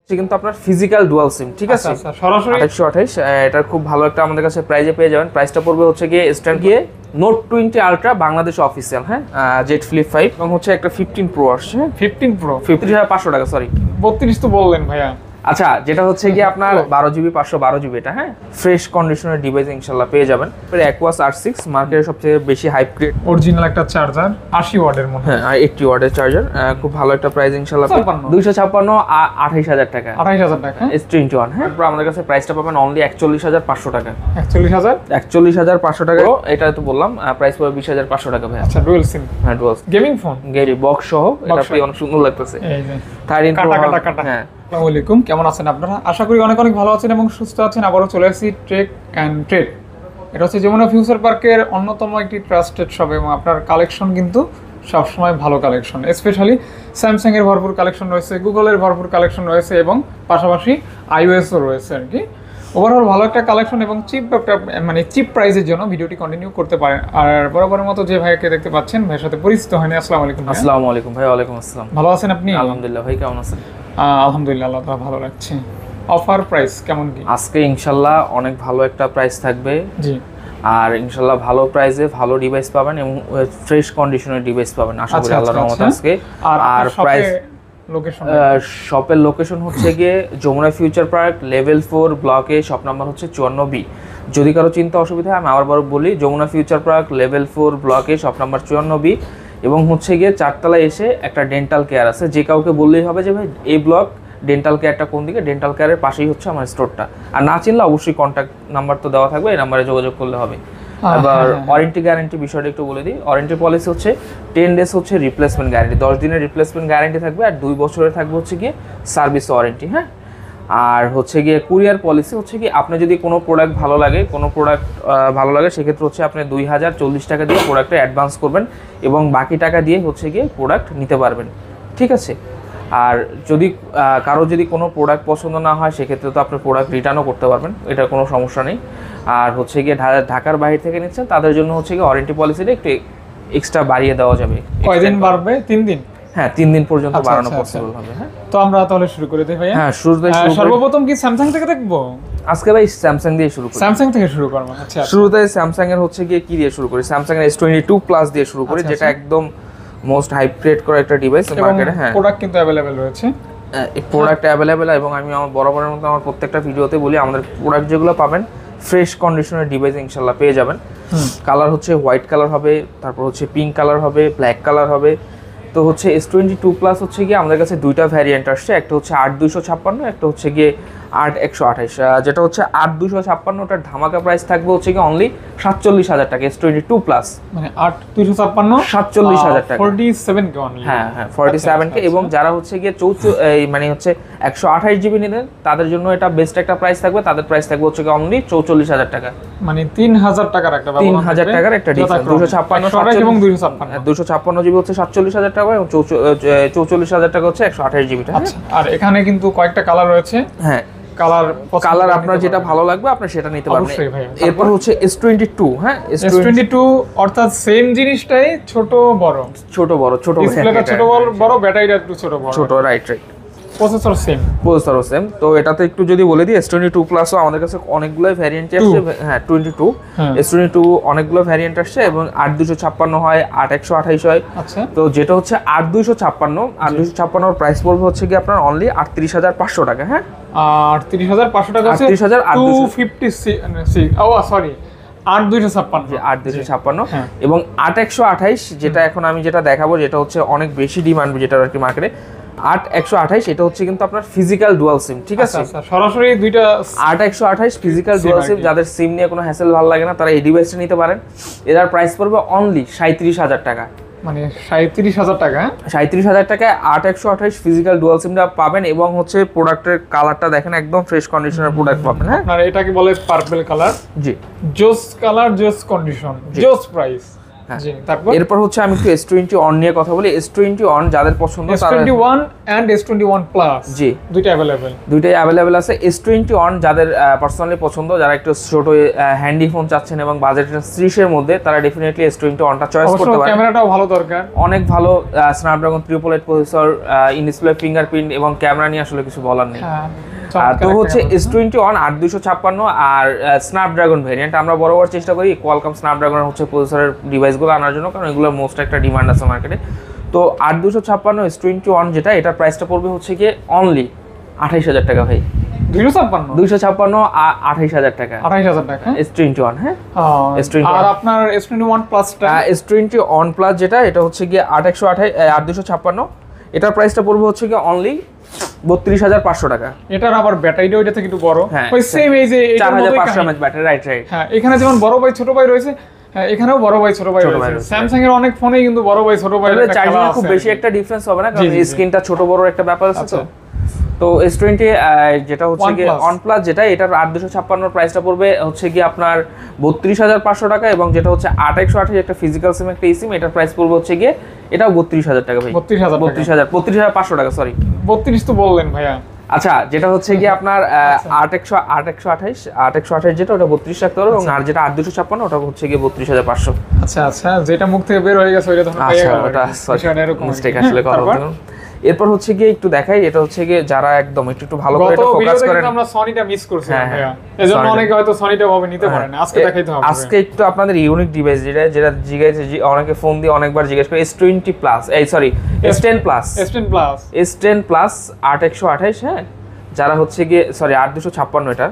কিন্তু আপনার physical dual SIM, ঠিক আছে? সরাসরি 2828 এটা খুব ভালো একটা আমাদের কাছে প্রাইজে পেয়ে যাবেন। প্রাইসটা পড়বে হচ্ছে গিয়ে স্ট্যান্ড গিয়ে নোট 20 আলট্রা বাংলাদেশ অফিসিয়াল, হ্যাঁ, জেড ফ্লিপ 5 এবং হচ্ছে একটা 15 প্রো আসছে। 15 প্রো 50500 টাকা, সরি 32 তো বললেন ভাইয়া। আচ্ছা, যেটা হচ্ছে গিয়ে আপনার 12GB 512GB এটা, হ্যাঁ, ফ্রেশ কন্ডিশনের ডিভাইস ইনশাআল্লাহ পেয়ে যাবেন। অ্যাকুয়াস R6 মার্কেটের সবচেয়ে বেশি হাইপ গ্রেড অরিজিনাল একটা চার্জার 80 ওয়াটের মধ্যে, হ্যাঁ, 80 ওয়াটের চার্জার, খুব ভালো একটা প্রাইস ইনশাআল্লাহ। 256 28000 টাকা, 28000 টাকা S21, হ্যাঁ। তারপর আমাদের কাছে প্রাইসটা পাবেন অনলি 41500 টাকা। 41500 টাকা। এটা তো বললাম প্রাইস পড়বে 20500 টাকা ভাই। আচ্ছা, ডুয়াল সিম, হ্যাঁ, ডুয়াল গেমিং ফোন, গেরি বক্স সহ, এটা পেয়ে অনেক সুন্দর লাগতেছে। এই যে 13 প্রো, হ্যাঁ। আসসালামু আলাইকুম, কেমন আছেন আপনারা? আশা করি অনেক অনেক ভালো আছেন এবং সুস্থ আছেন। আবারও চলে আসছি ট্রেক অ্যান্ড ট্রেড। এটা হচ্ছে যমুনা ফিউচার পার্কের অন্যতম একটি ট্রাস্টেড শপ এবং আপনার কালেকশন কিন্তু সবসময় ভালো কালেকশন, স্পেশালি স্যামসাংয়ের ভরপুর কালেকশন রয়েছে, গুগলের ভরপুর কালেকশন রয়েছে এবং পাশাপাশি iOS-ও রয়েছে আর কি। ওভারঅল ভালো একটা কালেকশন এবং চিপ প্রাইসের জন্য ভিডিওটি কন্টিনিউ করতে পারেন। আর বরাবরের মতো যে ভাইকে দেখতে পাচ্ছেন, ভাইয়ের সাথে পরিচিত হয়নি। আসসালামু আলাইকুম। আসসালামু আলাইকুম ভাই। ওয়ালাইকুম আসসালাম। ভালো আছেন আপনি? আলহামদুলিল্লাহ ভাই, কেমন আছেন? আলহামদুলিল্লাহ, আল্লাহ তাআলা ভালো লাগছে। অফার প্রাইস কেমন কি আজকে? ইনশাআল্লাহ অনেক ভালো একটা প্রাইস থাকবে, জি। আর ইনশাআল্লাহ ভালো প্রাইসে ভালো ডিভাইস পাবেন এবং ফ্রেশ কন্ডিশনের ডিভাইস পাবেন আশা করি আল্লাহর রহমতে আজকে। আর প্রাইস লোকেশন, শপের লোকেশন হচ্ছে গিয়ে যমুনা ফিউচার পার্ক লেভেল 4 ব্লকে, শপ নাম্বার হচ্ছে 54B। যদি কারো চিন্তা অসুবিধা হয় আমি আবার বলি, যমুনা ফিউচার পার্ক লেভেল 4 ব্লকে, শপ নাম্বার 54B। এবং হচ্ছে গিয়ে 4 তলায় এসে একটা ডেন্টাল কেয়ার আছে, যে কাউকে বললেই হবে যে ভাই এই ব্লক ডেন্টাল কেয়ারটা কোন দিকে, ডেন্টাল কেয়ারের পাশেই হচ্ছে আমার স্টোরটা। আর না চিনলে অবশ্যই কন্ট্যাক্ট নাম্বার তো দেওয়া থাকবে, এই নাম্বারে যোগাযোগ করলে হবে। এবার ওয়ারেন্টি গ্যারান্টি বিষয়টা একটু বলে দিই। ওয়ারেন্টি পলিসি হচ্ছে 10 ডেজ হচ্ছে রিপ্লেসমেন্ট গ্যারান্টি, 10 দিনের রিপ্লেসমেন্ট গ্যারান্টি থাকবে, আর 2 বছরের থাকবে হচ্ছে গিয়ে সার্ভিস ওয়ারেন্টি, হ্যাঁ। আর হচ্ছে গিয়ে কুরিয়ার পলিসি হচ্ছে কি, আপনি যদি কোনো প্রোডাক্ট ভালো লাগে সেক্ষেত্রে হচ্ছে আপনি 2040 টাকা দিয়ে প্রোডাক্টটা অ্যাডভান্স করবেন এবং বাকি টাকা দিয়ে হচ্ছে গিয়ে প্রোডাক্ট নিতে পারবেন, ঠিক আছে? আর যদি কারো যদি কোনো প্রোডাক্ট পছন্দ না হয় সেক্ষেত্রে তো আপনি প্রোডাক্ট রিটার্নও করতে পারবেন, এটা কোনো সমস্যা নেই। আর হচ্ছে গিয়ে ঢাকার বাইরে থেকে নিচ্ছেন তাদের জন্য হচ্ছে গিয়ে ওয়ারেন্টি পলিসিটা একটু এক্সট্রা বাড়িয়ে দেওয়া যাবে। কয়দিন বাড়বে? 3 দিন? হ্যাঁ, 3 দিন পর্যন্ত বাড়ানো পসিবল হবে। হ্যাঁ, তো আমরা তাহলে শুরু করে দেই ভাইয়া। হ্যাঁ, সর্বপ্রথম কি স্যামসাং থেকে দেখবো? আজকে ভাই স্যামসাং দিয়ে শুরু করি। স্যামসাং থেকে শুরু করব। আচ্ছা, শুরুতে স্যামসাং এর হচ্ছে গিয়ে কি দিয়ে শুরু করি, স্যামসাং এর S22 প্লাস দিয়ে শুরু করি, যেটা একদম মোস্ট হাইপ ক্রিয়েট করা একটা ডিভাইস মার্কেটে। হ্যাঁ, প্রোডাক্ট কিন্তু अवेलेबल রয়েছে, প্রোডাক্ট অ্যাভেলেবেল, এবং আমি আমার বরাবরের মতো আমার প্রত্যেকটা ভিডিওতে বলি আমাদের প্রোডাক্ট যেগুলো পাবেন ফ্রেশ কন্ডিশনের ডিভাইস ইনশাল্লাহ পেয়ে যাবেন। কালার হচ্ছে হোয়াইট কালার হবে, তারপর হচ্ছে পিঙ্ক কালার হবে, ব্ল্যাক কালার হবে। তো হচ্ছে S22 প্লাস হচ্ছে গিয়ে আমাদের কাছে দুইটা ভ্যারিয়েন্ট আসছে, একটা হচ্ছে 8256, একটা হচ্ছে গিয়ে 8128। যেটা হচ্ছে 8256 ওটার ধামাকা প্রাইস থাকবে হচ্ছে গিয়ে অনলি 47000 টাকা S22 প্লাস, মানে 8256 47000 টাকা, 47 কে অনলি। হ্যাঁ 47 কে। এবং যারা হচ্ছে গিয়ে মানে হচ্ছে 128GB নিলেন তাদের জন্য এটা বেস্ট একটা প্রাইস থাকবে, তাদের প্রাইস থাকবে হচ্ছে গিয়ে অনলি 44000 টাকা, মানে 3000 টাকার একটা 3000 টাকার একটা ডিফারেন্স। 256 এবং 256, 256GB হচ্ছে 47000 টাকা এবং 44000 টাকা হচ্ছে 128GB। আচ্ছা, আর এখানে কিন্তু কয়েকটা কালার রয়েছে। হ্যাঁ, কালার আপনার যেটা ভালো লাগবে আপনি সেটা নিতে পারবেন। এরপর হচ্ছে S22, হ্যাঁ, S22 অর্থাৎ সেম জিনিসটাই ছোট বড়, ডিসপ্লেটা ছোট বড়, ব্যাটারিটা একটু ছোট, রাইট। Processor same. তো এটাতে একটু যদি বলে দিই, S22 প্লাসও আমাদের কাছে অনেকগুলো ভ্যারিয়েন্ট আসছে। হ্যাঁ, 22 S22 অনেকগুলো ভ্যারিয়েন্ট আসছে এবং 8256 হয়, 8128 হয়। আচ্ছা, তো যেটা হচ্ছে 8256 এর প্রাইস পড়বে হচ্ছে কি আপনার অনলি 38500 টাকা। হ্যাঁ, 38500 টাকা আছে, 256 সরি 8256 এবং 8128, যেটা এখন আমি যেটা দেখাবো যেটা হচ্ছে অনেক বেশি ডিমান্ড যেটা আর কি মার্কেটে, 8128। এটা হচ্ছে কিন্তু আপনার ফিজিক্যাল ডুয়াল সিম, ঠিক আছে? সরাসরি দুইটা 8128 ফিজিক্যাল ডুয়াল সিম, যাদের সিম নিয়ে কোনো হ্যাসেল ভালো লাগে না তারা এই ডিভাইসটা নিতে পারেন। এটার প্রাইস পড়বে অনলি 37000 টাকা, মানে 37000 টাকা। 37000 টাকায় 8128 ফিজিক্যাল ডুয়াল সিমটা পাবেন এবং হচ্ছে প্রোডাক্টের কালারটা দেখেন একদম ফ্রেশ কন্ডিশনের প্রোডাক্ট পাবেন। হ্যাঁ, আর এটাকে বলে পার্পল কালার। জি, জোস কালার, জোস কন্ডিশন, জোস প্রাইস। জি তারপর এরপর হচ্ছে আমি একটু S20 অন নিয়ে কথা বলি। S20 অন যাদের পছন্দ তারা S21 এন্ড S21 প্লাস জি দুইটা अवेलेबल, দুইটাই अवेलेबल আছে। S20 অন যাদের পার্সোনালি পছন্দ, যারা একটু ছোট হ্যান্ডি ফোন চাচ্ছেন এবং বাজেট 30 এর মধ্যে, তারা ডেফিনেটলি S20 অনটা চয়েস করতে পারেন। ক্যামেরাটাও ভালো দরকার, অনেক ভালো Snapdragon 888 processor, in display fingerprint এবং ক্যামেরা নিয়ে আসলে কিছু বলার নেই। তো হচ্ছে S20 on 8256 R Snapdragon variant আমরা বরাবর চেষ্টা করি কোয়ালকম স্ন্যাপড্রাগনের হচ্ছে প্রসেসরের ডিভাইসগুলো আনার জন্য, কারণ এগুলোর মোস্ট একটা ডিমান্ড আছে মার্কেটে। তো 8256 S20 অন যেটা, এটার প্রাইসটা পড়বে হচ্ছে গিয়ে অনলি 28000 টাকা ভাই। 256 280 টাকা 28000 টাকা S20 অন। হ্যাঁ S20 আর আপনার S21 প্লাসটা S20 অন প্লাস যেটা, এটা হচ্ছে গিয়ে 8256, এটার প্রাইসটা পড়বে হচ্ছে গিয়ে অনলি 32500 টাকা। এটার আবার ব্যাটারিটা ওইটা থেকে একটু বড়, হ্যাঁ, ওই সেম এই যে 4500 mAh ব্যাটারি, রাইট। হ্যাঁ এখানে যেমন বড় ভাই ছোট ভাই রয়েছে, হ্যাঁ এখানেও বড় ভাই ছোট ভাই রয়েছে। স্যামসাং এর অনেক ফোনেই কিন্তু বড় ভাই ছোট ভাই এর চার্জিং খুব বেশি একটা ডিফারেন্স হবে না, কারণ স্ক্রিনটা ছোট বড় একটা ব্যাপার আছে। তো S20 যেটা হচ্ছে গিয়ে অন প্লাস যেটা, এটার 8256 প্রাইসটা পড়বে হচ্ছে গিয়ে আপনার 32500 টাকা, এবং যেটা হচ্ছে 8128 একটা ফিজিক্যাল সিম একটা eSIM, এটার প্রাইস পড়বে হচ্ছে গিয়ে এটাও 32000 টাকা ভাই। 33000 সরি 32 তো বললেন ভাইয়া। আচ্ছা, যেটা হচ্ছে গিয়ে আপনার 8128 যেটা, ওটা 32 রাখতে পারো, এবং আর যেটা 8256 ওটা হচ্ছে গিয়ে 32500। আচ্ছা আচ্ছা, যেটা মুখ থেকে বের হয়ে গেছে ওইটা ধরুন পেয়ে গেল, ওটা এরকম মিস্টেক আসলে করা হলো। এরপর হচ্ছে গিয়ে একটু দেখাই, এটা হচ্ছে গিয়ে যারা একদম একটু ভালো করে এটা ফোকাস করেন। আমরা সনিটা মিস করছি ভাইয়া, এজন্য অনেকে হয়তো সনিটা ভাবে নিতে পারে না। আজকে দেখাইতে হবে, আজকে একটু আপনাদের ইউনিক ডিভাইস যেটা জিজ্ঞাসা অনেকে ফোন দিয়ে অনেকবার জিজ্ঞেস করে, S20 plus sorry S10 plus S10 plus 8128। হ্যাঁ, যারা হচ্ছে গিয়ে সরি 8256 এটা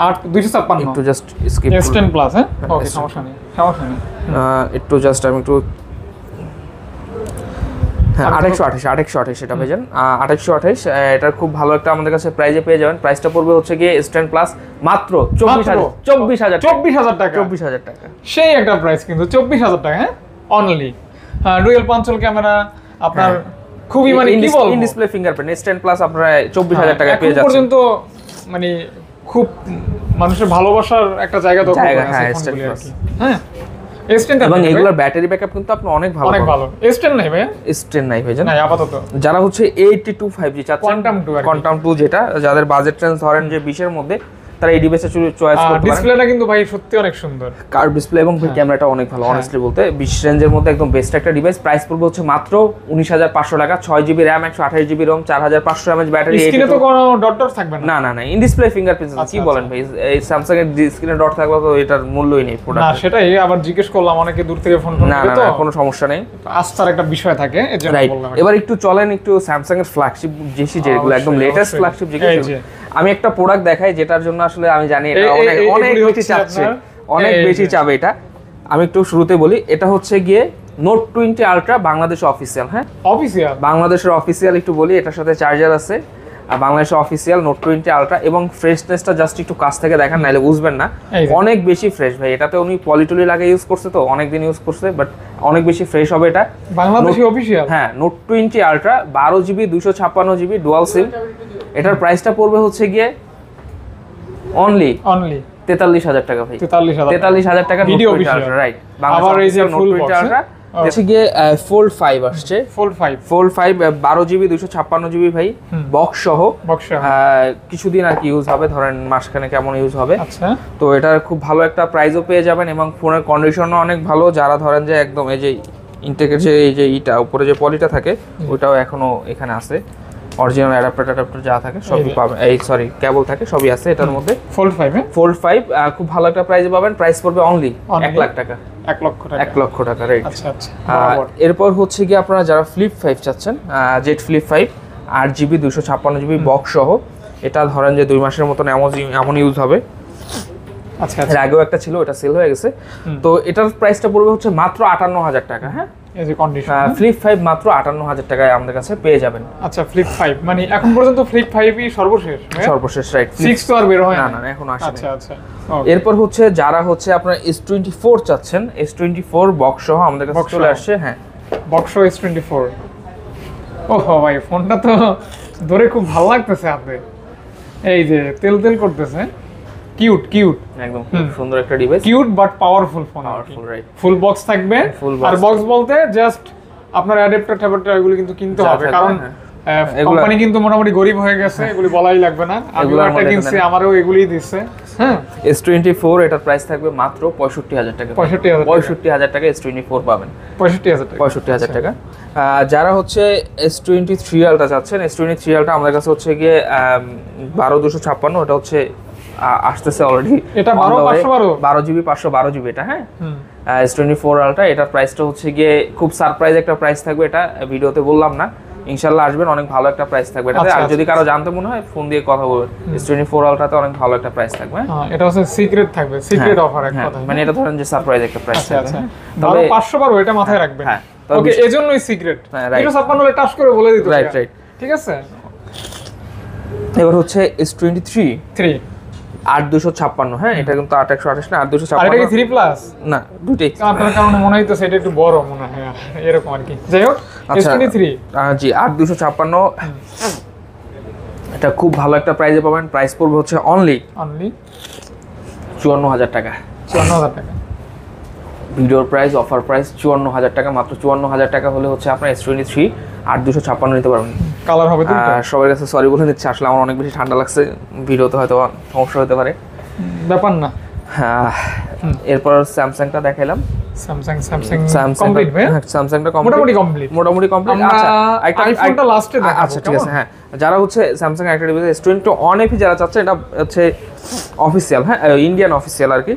8256 একটু জাস্ট স্কিপ S10 প্লাস। হ্যাঁ ওকে, সমস্যা নেই। একটু জাস্ট আমি একটু 828 এটা পেয়ে যান। 828 এটার খুব ভালো একটা আমাদের কাছে প্রাইজে পেয়ে যাবেন। প্রাইসটা পড়বে হচ্ছে গিয়ে S10 প্লাস মাত্র 24000 টাকা। সেই একটা প্রাইস কিন্তু 24000 টাকা। হ্যাঁ অনলি ডুয়াল পাঞ্চল ক্যামেরা আপনার খুবই মানে কি বলবো, in display fingerprint S10 plus আপনারা 24000 টাকা পেয়ে যাচ্ছেন। এখন পর্যন্ত মানে খুব মানুষের ভালোবাসার একটা জায়গা দখল করে আছে ফোনগুলি আর কি। হ্যাঁ S10 এবং এগুলোর ব্যাটারি ব্যাকআপ কিন্তু আপনি অনেক ভালো। S10 নাই ভাই, S10 নাই ভাই জানেন, নাই আপাতত। যারা হচ্ছে 82 5G চাচ্ছেন, কোয়ান্টাম 2 যেটা, যাদের বাজেট রেঞ্জ ধরেন যে 20 এর মধ্যে, তারা এই ডিভাইসে চয়েস করতে পারেন। ডিসপ্লেটা কিন্তু ভাই সত্যি অনেক সুন্দর, কার্ভ ডিসপ্লে, এবং ক্যামেরাটা অনেক ভালো। অনেস্টলি বলতে 20 রেঞ্জের মধ্যে একদম বেস্ট একটা ডিভাইস। প্রাইস পড়বে হচ্ছে মাত্র 19500 টাকা। 6GB RAM 128GB ROM 4500 mAh battery. স্ক্রিনে তো কোনো ডট থাকবে না? না ইন ডিসপ্লে ফিঙ্গারপ্রিন্ট। কি বলেন ভাই, এই স্যামসাং এর স্ক্রিনে ডট থাকলে তো এটার মূল্যই নেই প্রোডাক্ট। না সেটাই আবার জিজ্ঞেস করলাম, অনেকে দূর থেকে ফোন করে তো। না কোনো সমস্যা নেই, আস্থার একটা বিষয় থাকে, এজন্য বললাম। এবার একটু চলেন একটু স্যামসাং এর ফ্ল্যাগশিপ যেগুলো একদম লেটেস্ট ফ্ল্যাগশিপ যেগুলো, আমি একটা প্রোডাক্ট দেখাই যেটার জন্য আসলে আমি জানি এটা অনেক বেশি চাচ্ছে, অনেক বেশি চাবে এটা। আমি একটু শুরুতে বলি, এটা হচ্ছে গিয়ে নোট 20 আলট্রা, বাংলাদেশের অফিসিয়াল। হ্যাঁ বাংলাদেশের অফিসিয়াল, একটু বলি এটার সাথে চার্জার আছে। আর বাংলাদেশের অফিসিয়াল নোট 20 আলট্রা, এবং ফ্রেশনেসটা জাস্ট একটু কাছ থেকে দেখান, নাইলে বুঝবেন না। অনেক বেশি ফ্রেশ ভাই, এটাতে উনি পলিটুলি লাগে ইউজ করছে, তো অনেকদিন ইউজ করছে, বাট অনেক বেশি ফ্রেশ হবে এটা। বাংলাদেশি অফিসিয়াল, হ্যাঁ Note 20 Ultra 12GB 256GB dual sim. এটার প্রাইসটা পড়বে হচ্ছে গিয়ে অনলি 43000 টাকা ভাই। 43000 টাকা ভিডিও অফিসিয়াল, রাইট। বাংলাদেশের নোট 20 আলট্রা হচ্ছে গিয়ে ফোল্ড 5 আসছে। ফোল্ড 5 12GB 256GB ভাই, বক্স সহ। কিছুদিন আর কি ইউজ হবে, ধরেন মাসখানে কেমন ইউজ হবে। আচ্ছা, তো এটার খুব ভালো একটা প্রাইসও পেয়ে যাবেন, এবং ফোনের কন্ডিশনও অনেক ভালো। যারা ধরেন যে একদম এই যে ইনটেকের যে এই যে ইটা উপরে যে পলিটা থাকে, ওইটাও এখনো এখানে আছে। অরিজিনাল অ্যাডাপ্টার যা থাকে সবই পাবেন, এই সরি কেবল থাকে সবই আছে এটার মধ্যে। ফোল্ড 5 খুব ভালো একটা প্রাইসে পাবেন। প্রাইস পড়বে অনলি 1 লাখ টাকা। 1 লক্ষ টাকা, রাইট। আচ্ছা আচ্ছা। এরপর হচ্ছে কি আপনারা যারা ফ্লিপ 5 চাচ্ছেন, Z flip 5 8GB 256GB box সহ, এটা ধরেন যে 2 মাসের মতন এমন ইউজ হবে। আচ্ছা, এর আগেও একটা ছিল, ওটা সেল হয়ে গেছে। তো এটার প্রাইসটা পড়বে হচ্ছে মাত্র 58000 টাকা। হ্যাঁ এই যে কন্ডিশন, ফ্লিপ 5 মাত্র 58000 টাকায় আমাদের কাছে পেয়ে যাবেন। আচ্ছা, ফ্লিপ 5 মানে এখন পর্যন্ত ফ্লিপ 5ই সর্বশেষ, রাইট। 6 তো আর বের হয় না এখন আসে। আচ্ছা। এরপর হচ্ছে যারা হচ্ছে আপনারা S24 চাচ্ছেন, S24 বক্স সহ আমাদের কাছে চলে আসছে। হ্যাঁ বক্স S24। ওহো ভাই, ফোনটা তো ধরে খুব ভালো লাগতেছে হাতে, এই যে তেল করতেছে। কিউট কিউট একদম খুব সুন্দর একটা device, cute but powerful phone, powerful, right. Full box থাকবে। Full box আর বক্স বলতে জাস্ট আপনার অ্যাডাপ্টার ট্যাডাপ্টার এগুলো কিন্তু কিনতে যা হবে, থাকবে, কারণ কোম্পানি কিন্তু মোটামুটি গরিব হয়ে গেছে, এগুলি বলাই লাগবে না। আমি এগুলোর একটা মধ্যে কিনছি, আমারও এগুলিই দিচ্ছে। হ্যাঁ, S24 এটার প্রাইস থাকবে মাত্র 65,000 টাকা। 65,000 টাকা S24 পাবেন, 65,000 টাকা। 65,000 টাকা। যারা হচ্ছে S23 আলটা চাচ্ছেন, S23 আলটা আমাদের কাছে হচ্ছে গিয়ে 12256, এটা হচ্ছে আসতেছে অলরেডি। এটা 12 জিবি 512 জিবি এটা, হ্যাঁ। S24 আলটা, এটার প্রাইসটা হচ্ছে গিয়ে খুব সারপ্রাইজ একটা প্রাইস থাকবে, এটা ভিডিওতে বললাম না, ইনশাআল্লাহ আসবেন, অনেক ভালো একটা প্রাইস থাকবে এটাতে। আর যদি কারো জানতে মনে হয় ফোন দিয়ে কথা বলবেন, S24 আলটাতে অনেক ভালো একটা প্রাইস থাকবে। এটা হচ্ছে সিক্রেট থাকবে, সিক্রেট অফার এক কথা, মানে এটা ধরেন যে সারপ্রাইজ একটা প্রাইস থাকবে। তবে 512 এটা মাথায় রাখবেন। হ্যাঁ, ওকে, এজন্যই সিক্রেট। হ্যাঁ, রাইট। 056 টাচ করে বলে দিত, রাইট রাইট, ঠিক আছে। এবার হচ্ছে S23 3 8256, হ্যাঁ, এটা কিন্তু 8128 না, আর এটা কি 8256 3 প্লাস না, দুটেই। আপনার কারণে মনে হইতেছে এটা একটু বড় মনে হয়, এরকম আর কি। যাই হোক, আচ্ছা, S23 জি 8256, এটা খুব ভালো একটা প্রাইসে পাবেন। প্রাইস পড়বে হচ্ছে অনলি 54,000 টাকা। 54,000 টাকা ভিডিওর প্রাইস, অফার প্রাইস 54,000 টাকা, মাত্র 54,000 টাকা হলে হচ্ছে আপনার S23 8256 নিতে পারবেন। কালার হবে দুটো। সবার কাছে সরি বলে নিচ্ছি, আসলে আমার অনেক বেশি ঠান্ডা লাগছে, ভিডিওতে হয়তো সমস্যা হতে পারে, ব্যাপার না। এরপর স্যামসাংটা দেখাইলাম। স্যামসাং কমপ্লিট ভাই, স্যামসাংটা মোটামুটি কমপ্লিট। আচ্ছা, আইফোনটা লাস্টে দেখাবো। আচ্ছা ঠিক আছে, হ্যাঁ। যারা হচ্ছে স্যামসাং একটা ডিভাইস S21 FE যারা চাচ্ছে, এটা হচ্ছে অফিসিয়াল, হ্যাঁ, ইন্ডিয়ান অফিসিয়াল আর কি,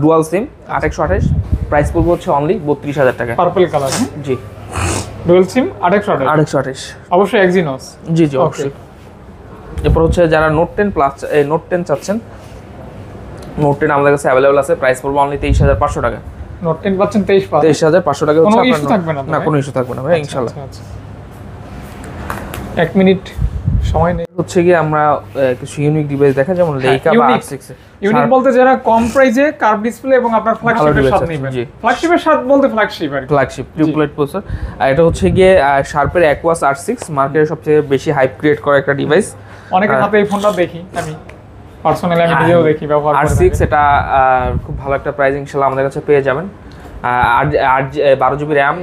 ডুয়াল সিম 8128, প্রাইস পড়বে হচ্ছে অনলি 32,000 টাকা। পার্পল কালার, জি, ডুয়াল সিম 8128, অবশ্যই এক্সিনোস। জি জি, অবশ্যই। এরপর হচ্ছে যারা নোট 10 প্লাস, নোট 10 চাচ্ছেন, নোট 10 আমাদের কাছে অ্যাভেলেবল আছে, প্রাইস পড়বে অনলি 23,500 টাকা। নোট 10 পাচ্ছেন 23,500 টাকা হচ্ছে। কোনো ইস্যু থাকবে না না, কোনো ইস্যু থাকবে না ভাই, ইনশাআল্লাহ। এক মিনিট সময় নেই। হচ্ছে কি আমরা কিছু ইউনিক ডিভাইস দেখা, যেমন লেইকা বা R6। ইউনিক বলতে যারা কম প্রাইসে কার্ভ ডিসপ্লে এবং আপনার ফ্ল্যাগশিপের সাথে নেবেন। ফ্ল্যাগশিপের সাথে বলতে ফ্ল্যাগশিপ আর ফ্ল্যাগশিপ ট্রিপলেট প্রসেসর। আর এটা হচ্ছে গিয়ে শার্পের অ্যাকুয়াস R6, মার্কেটে সবচেয়ে বেশি হাইপ ক্রিয়েট করা একটা ডিভাইস। অনেকের হাতে এই ফোনটা দেখি আমি, পার্সোনালি আমি নিজেও দেখি, ব্যবহার করি। R6 এটা খুব ভালো একটা প্রাইস, ইনশাআল্লাহ আমাদের কাছে পেয়ে যাবেন। 12 GB RAM,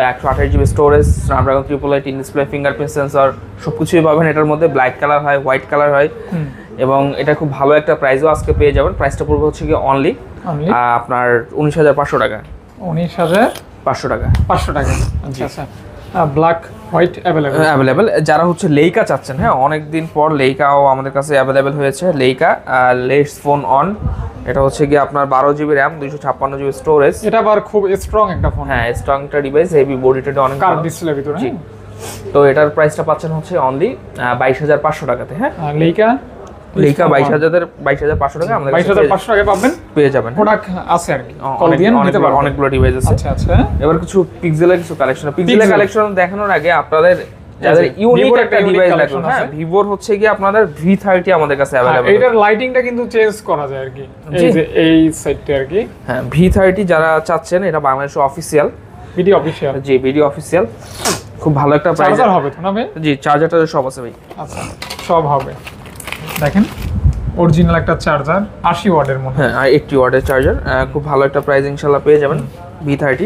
128 GB storage, Snapdragon 888, in display fingerprint sensor, সবকিছুই পাবেন এটার মধ্যে। ব্ল্যাক কালার হয়, হোয়াইট কালার হয়, এবং এটা খুব ভালো একটা প্রাইসও আজকে পেয়ে যাবেন। প্রাইসটা পড়বে হচ্ছে কি অনলি আপনার 19,500 টাকা। 19,500 টাকা, 500 টাকা। আচ্ছা আচ্ছা, ব্ল্যাক হোয়াইট অ্যাভেলেবেল। যারা হচ্ছে লেইকা চাচ্ছেন, হ্যাঁ, অনেকদিন পর লেইকাও আমাদের কাছে অ্যাভেলেবেল হয়েছে। লেইকা লেটস ফোন অন, এটা হচ্ছে কি আপনার 12 জিবি র্যাম, 256 জিবি স্টোরেজ। এটা আবার খুব স্ট্রং একটা ফোন, হ্যাঁ, স্ট্রং একটা ডিভাইস, হেভি বডিটা অনেক কার্ভ ডিসপ্লের ভিতরে। তো এটার প্রাইসটা পাচ্ছেন হচ্ছে অনলি 22,500 টাকাতে। হ্যাঁ, লেইকা 22,500 টাকা আমাদের 22,500 টাকা পাবেন, পেয়ে যাবেন। প্রোডাক্ট আছে আর কি, কল দিয়ে নিতে পারবেন, অনেকগুলো ডিভাইস আছে। আচ্ছা আচ্ছা, এবার কিছু পিক্সেলের কালেকশন দেখানোর আগে আপনাদের যাদের ইউনিক একটা ডিভাইস লাগবে, হ্যাঁ, ভিভোর হচ্ছে কি আপনাদের V30 আমাদের কাছে अवेलेबल। এটার লাইটিংটা কিন্তু চেঞ্জ করা যায় আর কি, এই যে এই সাইডটা আর কি। হ্যাঁ, V30 যারা চাচ্ছেন, এটা বাংলাদেশের অফিসিয়াল, ভিডিও অফিসিয়াল। জি, ভিডিও অফিসিয়াল, খুব ভালো একটা প্রাইস। চার্জার হবে তো না ভাই? জি, চার্জারটা সব আছে ভাই। আচ্ছা, সব হবে। দেখেন, অরিজিনাল একটা চার্জার, 80 ওয়াটের মধ্যে, হ্যাঁ, 80 ওয়াটের চার্জার, খুব ভালো একটা প্রাইস ইনশাআল্লাহ পেয়ে যাবেন। V30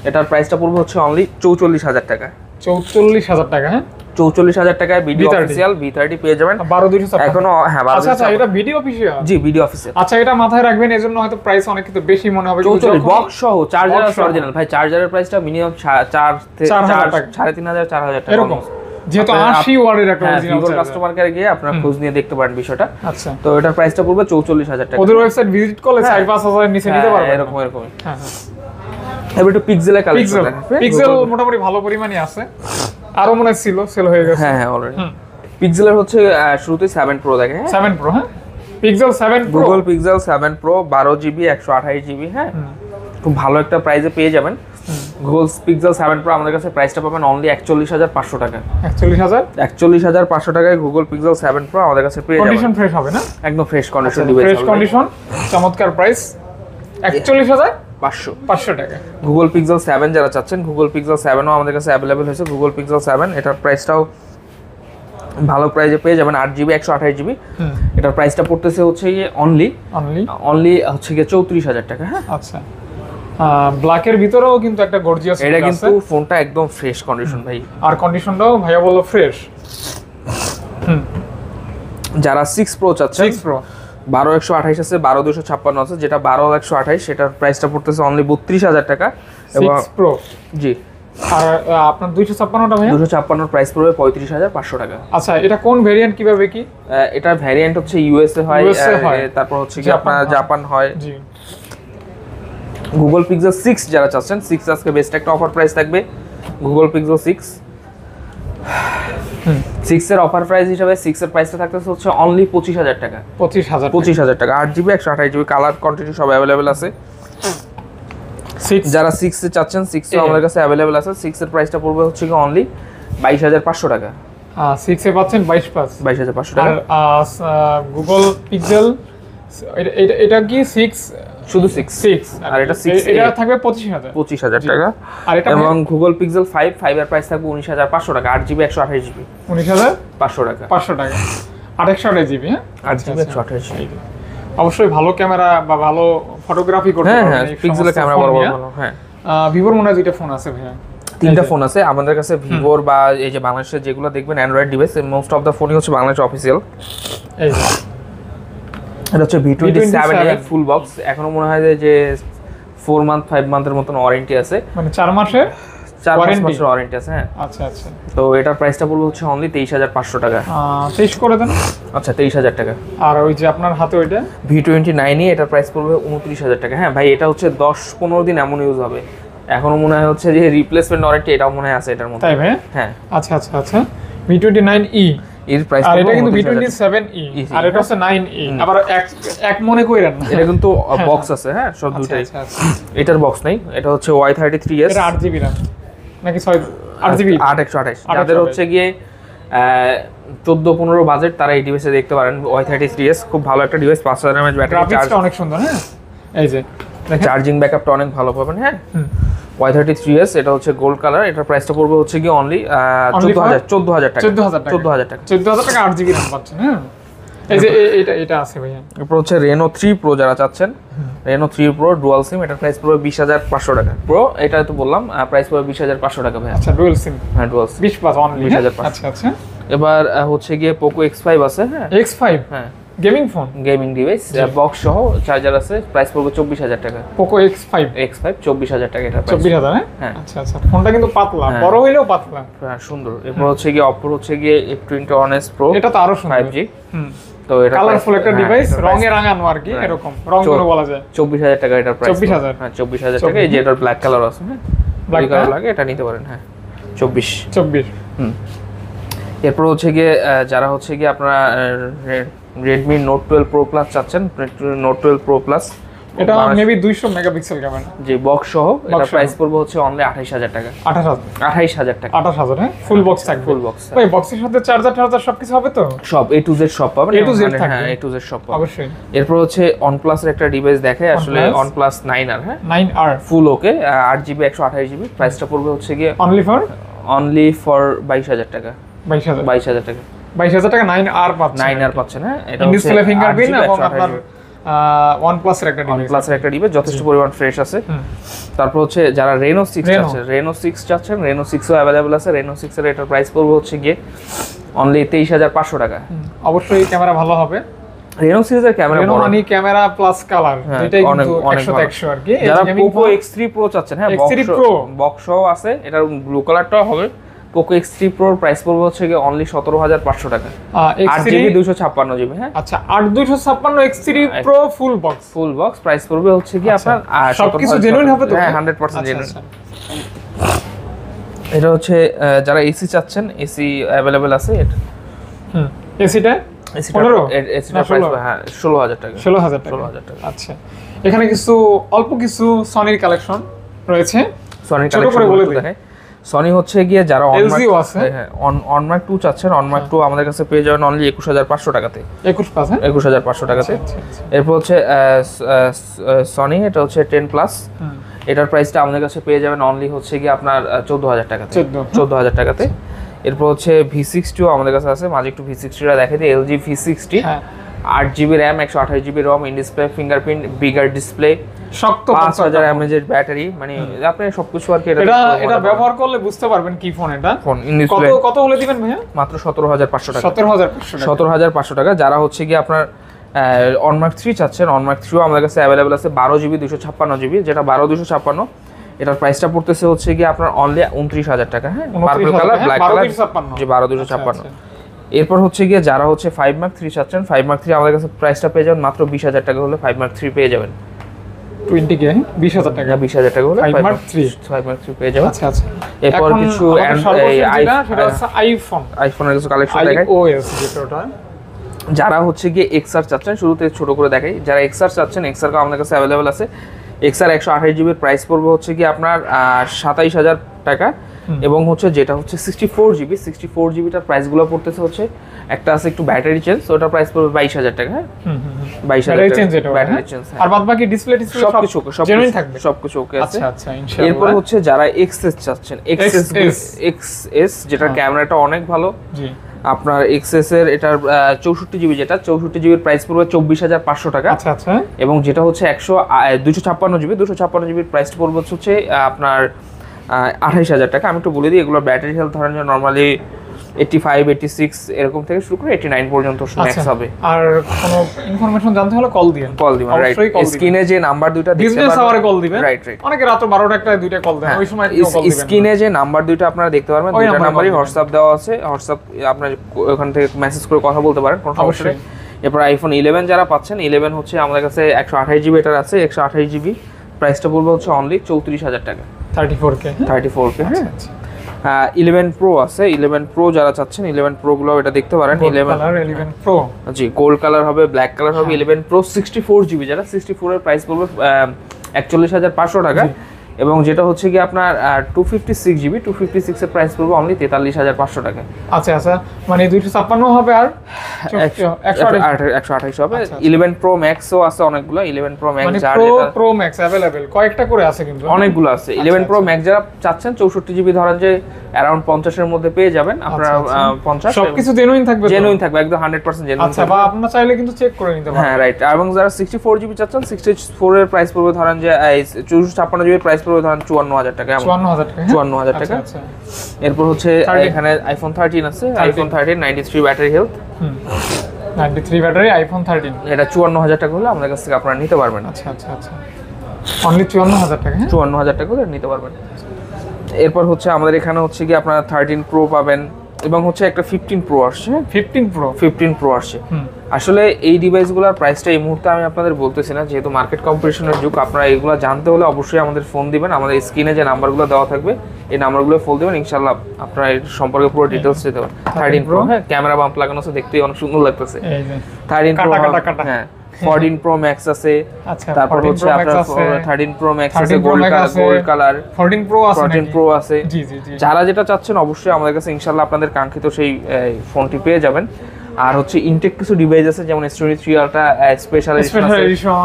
এটার প্রাইসটা পড়বে হচ্ছে অনলি 44,000 টাকা। 44,000 টাকা, হ্যাঁ, 44,000 টাকায় ভিডিও অফিসিয়াল V30 পেয়ে যাবেন। 12,256 এখনো, হ্যাঁ, আচ্ছা, এটা ভিডিও অফিসিয়াল। জি, ভিডিও অফিসিয়াল। আচ্ছা, এটা মাথায় রাখবেন, এজন্য হয়তো প্রাইস অনেক কিন্তু বেশি মনে হবে। 44 বক্স সহ চার্জার অরিজিনাল ভাই, চার্জারের প্রাইসটা মিনিমাম 3,500 4,000 টাকা এরকম, যেহেতু 80 ওয়াটের একটা অরিজিনাল ভিভোর কাস্টমার কেয়ারে গিয়ে আপনারা খোঁজ নিয়ে দেখতে পারেন বিষয়টা। আচ্ছা, তো এটার প্রাইসটা পড়বে 44,000 টাকা। ওদের ওয়েবসাইট ভিজিট করলে 4-5,000 এর নিচে নিতে পারবেন, এরকম। হ্যাঁ হ্যাঁ। এবার একটু পিক্সেলের কালেকশন। পিক্সেল মোটামুটি ভালো পরিমাণই আছে, আরো মনে ছিল সেল হয়ে গেছে। হ্যাঁ হ্যাঁ, অলরেডি পিক্সেলের হচ্ছে শুরুতে 7 প্রো দেখে, 7 প্রো, হ্যাঁ, pixel 7 pro, Google pixel 7 pro 12 GB 128 GB, হ্যাঁ, খুব ভালো একটা প্রাইসে পেয়ে যাবেন। গুগল পিক্সেল 7 প্রো আমাদের কাছে প্রাইসটা পাবেন অনলি 41,500 টাকা। 41,500 টাকায় গুগল পিক্সেল 7 প্রো আমাদের কাছে পেয়ে যাবেন। কন্ডিশন ফ্রেশ হবে না? একদম fresh condition device, fresh condition, চমৎকার প্রাইস, 41,500 টাকা। গুগল পিক্সেল 7 যারা চাচ্ছেন, গুগল পিক্সেল 7ও আমাদের কাছে অ্যাভেলেবল হয়েছে। গুগল পিক্সেল 7 এটার প্রাইসটাও ভালো প্রাইসে পেয়ে যাবেন 8GB 128GB। এটার প্রাইসটা পড়তেছে হচ্ছে গিয়ে অনলি হচ্ছে গিয়ে 34,000 টাকা। হ্যাঁ আচ্ছা, ব্ল্যাকের ভিতরেও কিন্তু একটা গর্জিয়াস, এটা কিন্তু ফোনটা একদম ফ্রেশ কন্ডিশন ভাই, আর কন্ডিশনটাও ভাইয়া বললো ফ্রেশ। যারা 6 Pro চাচ্ছেন, 6 Pro 12128 আছে, 12256 আছে, যেটা 12128 সেটার প্রাইসটা পড়তেছে অনলি 32,000 টাকা। এবং 6 Pro জি, আর আপনার 256টা ভাইয়া 256 প্রাইস পড়বে 35,500 টাকা। আচ্ছা, এটা কোন ভেরিয়েন্ট কিভাবে কি? এটার ভ্যারিয়েন্ট হচ্ছে ইউএসএ হয়, তারপর হচ্ছে কি আপনার জাপান হয়। জি, গুগল পিক্সেল 6 যারা চাচ্ছেন, 6 আজকে বেস্ট একটা অফার প্রাইস থাকবে। গুগল পিক্সেল 6 এর অফার প্রাইস হিসাবে 6 এর প্রাইসটা থাকতেছে হচ্ছে অনলি 25,000 টাকা। 25,000 টাকা, 8GB 128GB, কালার কোয়ান্টিটি সব অ্যাভেলেবেল আছে। যারা 6 এ চাচ্ছেন, 6 এ আমাদের কাছে অ্যাভেলেবেল আছে। 6 এর প্রাইসটা পড়বে হচ্ছে কি অনলি 22,500 টাকা। 6 এ পাচ্ছেন 22,500 টাকা। আর গুগল পিক্সেল এটা কি 6 শুধু 6 আর এটা 6 এটা থাকবে 25,000 টাকা। আর এটা এবং গুগল পিক্সেল 5 এর প্রাইস থাকবে 19,500 টাকা, 8GB 128GB 19,500 টাকা। 500 টাকা 828GB। হ্যাঁ 8GB 128GB। অবশ্যই ভালো ক্যামেরা বা ভালো ফটোগ্রাফি করতে পারবেন। হ্যাঁ, পিক্সেলের ক্যামেরা বড় ভালো। হ্যাঁ, ভিভোর মনে হয় দুইটা ফোন আছে ভাইয়া, 3টা ফোন আছে আমাদের কাছে। ভিভোর বা এই যে বাংলাদেশের যেগুলো দেখবেন android device, most of the ফোনই হচ্ছে বাংলাদেশ অফিসিয়াল। এই এটা হচ্ছে V27 ফুল বক্স। এখনো মনে হয় যে 4 মান্থ 5 মান্থের মতন ওয়ারেন্টি আছে, মানে 4 মাসের 4 মাসের ওয়ারেন্টি আছে। হ্যাঁ আচ্ছা আচ্ছা। তো এটার প্রাইসটা পড়বে হচ্ছে অনলি 23,500 টাকা। 23 করে দেন। আচ্ছা, 23,000 টাকা। আর ওই যে আপনার হাতে ওইটা V29 এটার প্রাইস পড়বে 29,000 টাকা। হ্যাঁ ভাই, এটা হচ্ছে 10-15 দিন এমন ইউজ হবে। এখনো মনে হয় হচ্ছে যে রিপ্লেসমেন্ট ওয়ারেন্টি এটাও মনে হয় আছে এটার মধ্যে। তাই ভাই? হ্যাঁ আচ্ছা আচ্ছা আচ্ছা। V29e এর প্রাইস আর এটা কিন্তু V27e আর এটা হচ্ছে 9e। আবার এক মনে কইরেন না, এটা কিন্তু বক্স আছে। হ্যাঁ, সব দুটাই। এটার বক্স নাই, এটা হচ্ছে Y33s। এটা 8GB RAM নাকি 8GB 8/128। যাদের হচ্ছে গিয়ে 14-15 বাজেট, তারা এই ডিভাইসে দেখতে পারেন। Y33s খুব ভালো একটা ডিভাইস, 5000 mAh ব্যাটারি, গ্রাফিক্সটা অনেক সুন্দর। হ্যাঁ, এই যে চার্জিং ব্যাকআপটা অনেক ভালো পাবেন। হ্যাঁ, Y33s এটা হচ্ছে গোল্ড কালার। এটার প্রাইসটা পড়বে হচ্ছে কি অনলি 14,000 টাকা। 14,000 টাকা 8GB RAM পাচ্ছেন। হ্যাঁ, এই যে এটা আছে ভাইয়া। এরপর হচ্ছে Reno 3 Pro যারা চাচ্ছেন, Reno 3 Pro ডুয়াল সিম, এটার প্রাইস পড়বে 20,500 টাকা। প্রো এটা তো বললাম, প্রাইস পড়বে 20,500 টাকা ভাই। আচ্ছা, ডুয়াল সিম। হ্যাঁ, ডুয়াল সিম 20 অনলি 20,500। আচ্ছা আচ্ছা। এবার হচ্ছে গিয়ে Poco X5 আছে। হ্যাঁ, X5 হ্যাঁ, gaming phone, gaming device, box সহ চার্জার আছে। প্রাইস পড়বে 24,000 টাকা। Poco X5 24,000 টাকা এটা প্রাইস। 24,000। হ্যাঁ আচ্ছা আচ্ছা। ফোনটা কিন্তু পাতলা, বড় হইলেও পাতলা। হ্যাঁ, সুন্দর। এরপর হচ্ছে গিয়ে Oppo হচ্ছে গিয়ে F21s Pro, এটা তো আরো সুন্দর 5G। তো এটা কালারফুল একটা ডিভাইস, রঙে রাঙানো আর কি, এরকম রং করে বলা যায়। 24,000 টাকা এটার প্রাইস। 24,000। হ্যাঁ, 24,000 টাকা। এই যে এটার ব্ল্যাক কালার আছে। হ্যাঁ, ব্ল্যাক কালার লাগে, এটা নিতে পারেন। হ্যাঁ, 24। এরপর হচ্ছে গিয়ে যারা হচ্ছে গিয়ে আপনারা Redmi Note 12 Pro Plus চাচ্ছেন, Note 12 Pro Plus, এটা মেবি 200 মেগাপিক্সেল ক্যামেরা, যে বক্স সহ, এটা প্রাইস পড়বে হচ্ছে অনলি 28,000 টাকা। 28,000 টাকা। 28,000। হ্যাঁ, ফুল বক্স থাকবে। ফুল বক্স ভাই, বক্সের সাথে চার্জার সবকিছু হবে তো? সব A to Z সব পাবেন। A to Z থাকবে। হ্যাঁ, A to Z সব পাবেন অবশ্যই। এরপর হচ্ছে OnePlus এর একটা ডিভাইস দেখে, আসলে OnePlus 9R। হ্যাঁ, 9R ফুল ওকে, 8GB 128GB। প্রাইসটা পড়বে হচ্ছে গিয়ে অনলি ফর 22,000 টাকা। 22,000 টাকা। 22,000 টাকা 9R পাচ্ছেন। 9R পাচ্ছেন। হ্যাঁ, এটা ডিসপ্লে ফিঙ্গারপ্রিন্ট এবং আপনার OnePlus এর একটা ডিভাইস। OnePlus এর একটা ডিভাইস যথেষ্ট পরিমাণ ফ্রেশ আছে। তারপর হচ্ছে যারা Reno 6 চাচ্ছেন, Reno 6 ও अवेलेबल আছে। Reno 6 এর এটার প্রাইস পড়বে হচ্ছে গিয়ে অনলি 23,500 টাকা। অবশ্যই ক্যামেরা ভালো হবে। Reno সিরিজের ক্যামেরা বড়, মানে ক্যামেরা প্লাস কালার, এটাই কিন্তু 100 আর কি। যারা Poco X3 Pro চাচ্ছেন, হ্যাঁ, বক্স সহ আছে, এটার ব্লু কালারটাও হবে। Poco X3 Pro এর প্রাইস পড়বে হচ্ছে গিয়ে অনলি 17,500 টাকা। 8GB 256GB। হ্যাঁ, আচ্ছা, 8/256 X3 Pro full box price পড়বে হচ্ছে গিয়ে আপনার সবকিছু জেনুইন হবে তো? হ্যাঁ, 100% জেনুইন। এটা হচ্ছে যারা এসি চাচ্ছেন, এসি अवेलेबल আছে। এটা এসিটা এসিটা প্রাইস হ্যাঁ 16,000 টাকা। 16,000 টাকা। আচ্ছা, এখানে অল্প কিছু সনির কালেকশন রয়েছে। সনির কালেকশন বলে দিই। সনি হচ্ছে গিয়ে যারা অনমার্ক 2 চাচ্ছেন, অনমার্ক 2 আমাদের কাছে পেয়ে যাবেন অনলি 21,500 টাকাতে। 21,500 টাকাতে। এরপর হচ্ছে সনি, এটা হচ্ছে 10 প্লাস। এটার প্রাইসটা আমাদের কাছে পেয়ে যাবেন অনলি হচ্ছে গিয়ে আপনার 14,000 টাকাতে। 14,000 টাকাতে। এরপর হচ্ছে V60 আমাদের কাছে আছে, মাঝে একটু V60টা দেখাই দিই। LG V60, হ্যাঁ 8GB RAM, 128GB ROM, in display fingerprint, bigger display, শক্ত 5000 mAh ব্যাটারি, মানে আপনি সবকিছু আর কি এটা ব্যবহার করলে বুঝতে পারবেন কি ফোন এটা। ফোন ইন কত ডিসপ্লে কত হলে দিবেন ভাইয়া? মাত্র 17500 টাকা। 17500 টাকা। 17500 টাকা। যারা হচ্ছে কি আপনার অনমার্ক 3 চাচ্ছেন, অনমার্ক 3ও আমাদের কাছে অ্যাভেলেবল আছে 12GB 256GB, যেটা 12256, এটার প্রাইসটা পড়তেছে হচ্ছে কি আপনার অনলি 29000 টাকা। হ্যাঁ, পার্পল কালার, ব্ল্যাক কালার, জি 12256। এরপর হচ্ছে গিয়ে যারা হচ্ছে 5 Mark 3 চাচ্ছেন, 5 Mark 3 আমাদের কাছে প্রাইসটা পেয়ে যাবেন মাত্র 20000 টাকা হলে 5 Mark 3 পেয়ে যাবেন। 20K 20000 টাকা, 20000 টাকা হলে 5 Mark 3 পেয়ে যাবেন। আচ্ছা আচ্ছা। এরপর কিছু সেটা হচ্ছে আইফোনের কিছু কালেকশন দেখাই। iOS যেটা, যারা হচ্ছে গিয়ে XR চাচ্ছেন, শুরুতে ছোট করে দেখাই, যারা XR চাচ্ছেন, XR আমাদের কাছে অ্যাভেলেবল আছে। XR 128GB প্রাইস পড়বে হচ্ছে কি আপনার 27000 টাকা, এবং হচ্ছে যেটা হচ্ছে 64GBটার প্রাইসগুলো পড়তেছে হচ্ছে, একটা আছে একটু ব্যাটারি চেঞ্জ, ওটার প্রাইস পড়বে 22000 টাকা। হ্যাঁ 22000 টাকা ব্যাটারি চেঞ্জ, আর বাদ বাকি ডিসপ্লে সবকিছু জেনুইন থাকবে, সবকিছু ওকে আছে। আচ্ছা আচ্ছা ইনশাআল্লাহ। এরপর হচ্ছে যারা XS চাচ্ছেন, XS যেটা ক্যামেরাটা অনেক ভালো, জি আপনার XS এর এটার 64GB, যেটা 64GB প্রাইস পড়বে 24500 টাকা। আচ্ছা আচ্ছা। এবং যেটা হচ্ছে 256GB প্রাইস পড়বে হচ্ছে আপনার 28000 টাকা। আমি একটু বলে দিই, এগুলো ব্যাটারি হেলথ ধরেন যে নরমালি 85, 86 এরকম থেকে শুরু করে 89 পর্যন্ত ম্যাক্স হবে। আর কোনো ইনফরমেশন জানতে হলে কল দিবেন, রাইট। স্ক্রিনে যে নাম্বার দুইটা দেখতে পারবেন, বিজনেস আওয়ারে কল দিবেন, রাইট রাইট। অনেকে রাত 12টা একটা দুইটা কল দেন, ওই সময় কল দিবেন। স্ক্রিনে যে নাম্বার দুইটা আপনারা দেখতে পারবেন, দুইটা নাম্বারই হোয়াটসঅ্যাপ দেওয়া আছে, হোয়াটসঅ্যাপ আপনারা ওখান থেকে মেসেজ করে কথা বলতে পারেন, কোনো সমস্যা নেই। এরপর আইফোন 11 যারা পাচ্ছেন, 11 হচ্ছে আমাদের কাছে 128GB এটার আছে, 128GB প্রাইসটা পড়বে হচ্ছে অনলি 34000 টাকা। 34K। হ্যাঁ 11 প্রো আছে, 11 প্রো যারা চাচ্ছেন, 11 প্রো গুলো এটা দেখতে পারেন। 11 প্রো, জি গোল্ড কালার হবে, ব্ল্যাক কালার হবে। 11 প্রো 64GB, যারা 64 এর প্রাইস পড়বে 41500 টাকা, এবং যেটা হচ্ছে কি আপনার 256GB, 256 এর প্রাইস পড়বে অনলি 43500 টাকা। আচ্ছা আচ্ছা, মানে 256 হবে আর 128 হবে। 11 প্রো ম্যাক্সও আছে অনেকগুলো, 11 প্রো ম্যাক্স যার প্রো ম্যাক্স अवेलेबल কয়েকটা করে আছে, কিন্তু অনেকগুলো আছে। 11 প্রো ম্যাক্স যারা চাচ্ছেন 64GB ধরেন যে অ্যারাউন্ড 50 এর মধ্যে পেয়ে যাবেন আপনারা। 50 সবকিছু জেনুইন থাকবে, একদম 100% জেনুইন। আচ্ছা, বা আপনারা চাইলে কিন্তু চেক করে নিতে পারেন। হ্যাঁ রাইট। এবং যারা 64GB চাচ্ছেন, 64 এর প্রাইস পড়বে ধরেন যে 456GB প্রাইস পড়বে ধরেন 54000 টাকা। 54000 টাকা। আচ্ছা। এরপর হচ্ছে এখানে আইফোন 13 আছে, iPhone 13 93 battery health, 93 battery iPhone 13, এটা 54000 টাকা হলে আমাদের কাছ থেকে আপনারা নিতে পারবেন। আচ্ছা আচ্ছা আচ্ছা, অনলি 54000 টাকা। 54000 টাকা হলে নিতে পারবেন। এরপর হচ্ছে আমাদের এখানে হচ্ছে কি আপনারা 13 প্রো পাবেন, এবং হচ্ছে একটা 15 প্রো আসছে। 15 প্রো আসছে। আসলে এই ডিভাইসগুলোর প্রাইসটা এই মুহূর্তে আমি আপনাদের বলতেছি না, যেহেতু মার্কেট কম্পিটিশনের যুগ। আপনারা এগুলো জানতে হলে অবশ্যই আমাদের ফোন দিবেন, আমাদের স্ক্রিনে যে নাম্বারগুলো দেওয়া থাকবে এই নাম্বারগুলো ফোন দিবেন, ইনশাআল্লাহ আপনারা এর সম্পর্কে পুরো ডিটেইলস দিতে পারবেন। 13 প্রো, হ্যাঁ ক্যামেরা বাম্প লাগানো আছে, দেখতে অনেক সুন্দর লাগতেছে। এই যে 13 প্রো, হ্যাঁ 14 প্রো ম্যাক্স আছে। আচ্ছা, তারপর হচ্ছে আপনার 13 প্রো ম্যাক্স আছে, গোল্ড কালার 14 প্রো আছে। জি জি জি, যারা যেটা চাচ্ছেন অবশ্যই আমাদের কাছে ইনশাআল্লাহ আপনাদের কাঙ্ক্ষিত সেই ফোনটি পেয়ে যাবেন। আর হচ্ছে ইনটেক কিছু ডিভাইস আছে, যেমন S23 ultra special edition,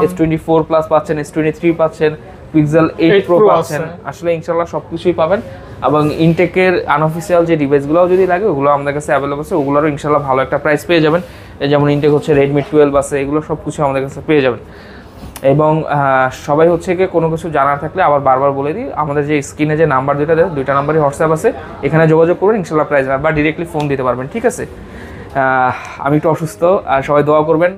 S24 plus পাচ্ছেন, S23 পাচ্ছেন, পিক্সেল 8 প্রো পাচ্ছেন। আসলে ইনশাআল্লাহ সবকিছুই পাবেন। এবং ইনটেকের আনঅফিশিয়াল যে ডিভাইসগুলো যদি লাগে ওগুলো আমাদের কাছে অ্যাভেলেবল আছে, ওগুলোরও ইনশাআল্লাহ ভালো একটা প্রাইস পেয়ে যাবেন। যেমন ইনটেক হচ্ছে Redmi 12 আছে, এগুলো সব কিছু আমাদের কাছে পেয়ে যাবেন। এবং সবাই হচ্ছে কি কোনো কিছু জানার থাকলে আবার বারবার বলে দিই, আমাদের যে স্ক্রিনে যে নাম্বার দুইটা নাম্বারই হোয়াটসঅ্যাপ আছে, এখানে যোগাযোগ করবেন, ইনশাআল্লাহ প্রাইস বা ডিরেক্টলি ফোন দিতে পারবেন। ঠিক আছে, আমি একটু অসুস্থ, আর সবাই দোয়া করবেন।